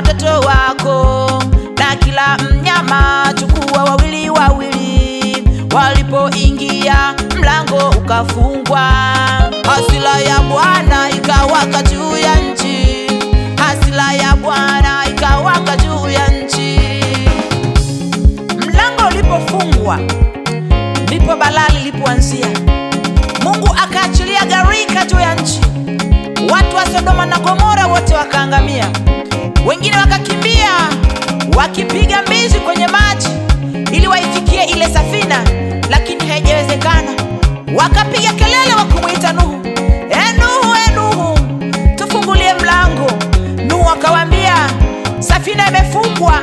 watoto wako na kila mnyama chukua wawili wawili. Walipoingia mlango ukafungwa. Hasira ya Bwana ikawaka juu ya nchi, hasira ya Bwana ikawaka juu ya nchi. Mlango ulipofungwa ndipo balaa lilipoanzia. Mungu akaachilia gharika juu ya nchi. Watu wa Sodoma na Gomora wote wakaangamia. Wengine wakakimbia wakipiga mbizi kwenye maji ili waifikie ile safina, lakini haijawezekana. Wakapiga kelele wakumwita Nuhu, Nuhu, Nuhu, tufungulie mlango. Nuhu akawaambia, safina imefungwa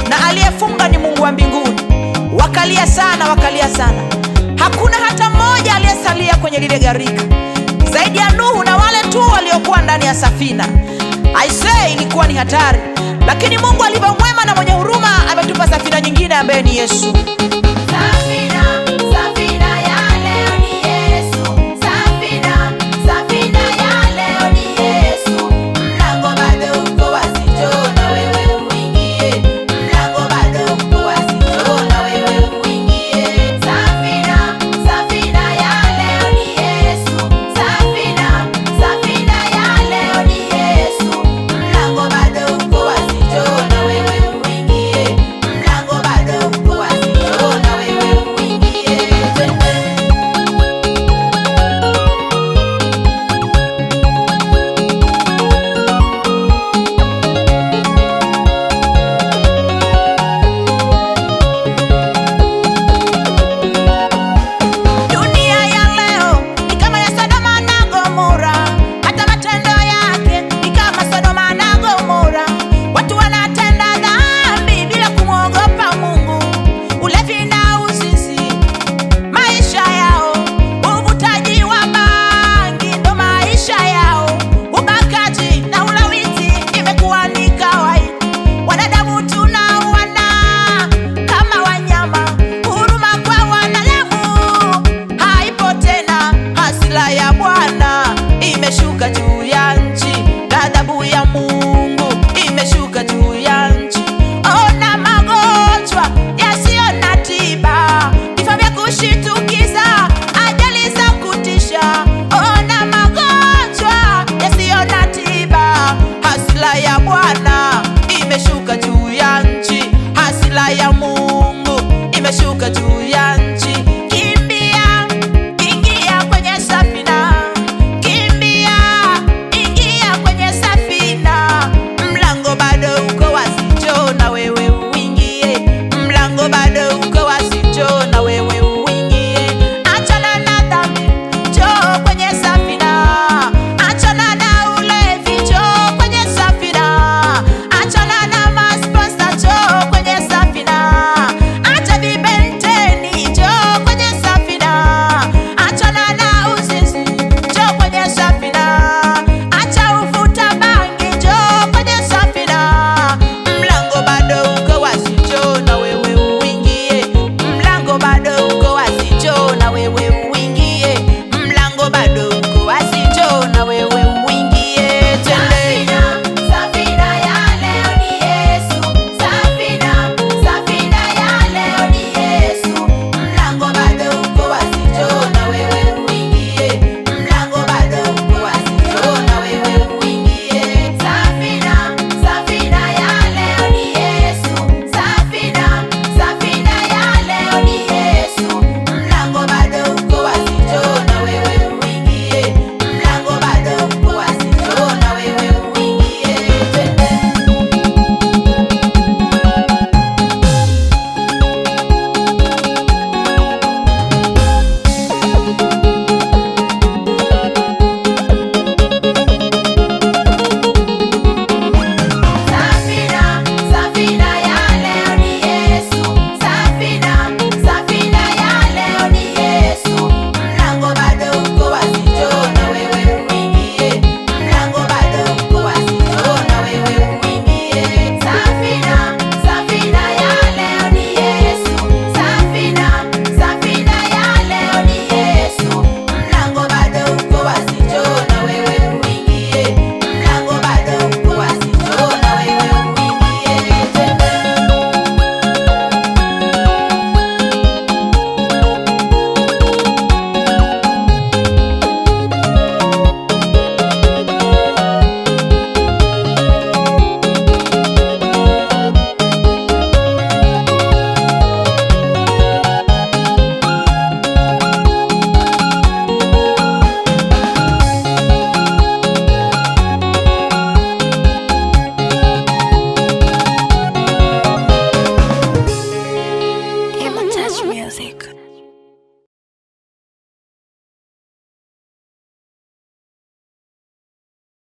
na aliyefunga ni Mungu wa mbinguni. Wakalia sana, wakalia sana. Hakuna hata mmoja aliyesalia kwenye lile gharika zaidi ya Nuhu na wale tu waliokuwa ndani ya safina. Aisee, ilikuwa ni hatari, lakini Mungu alivyo mwema na mwenye huruma ametupa safina nyingine ambaye ni Yesu.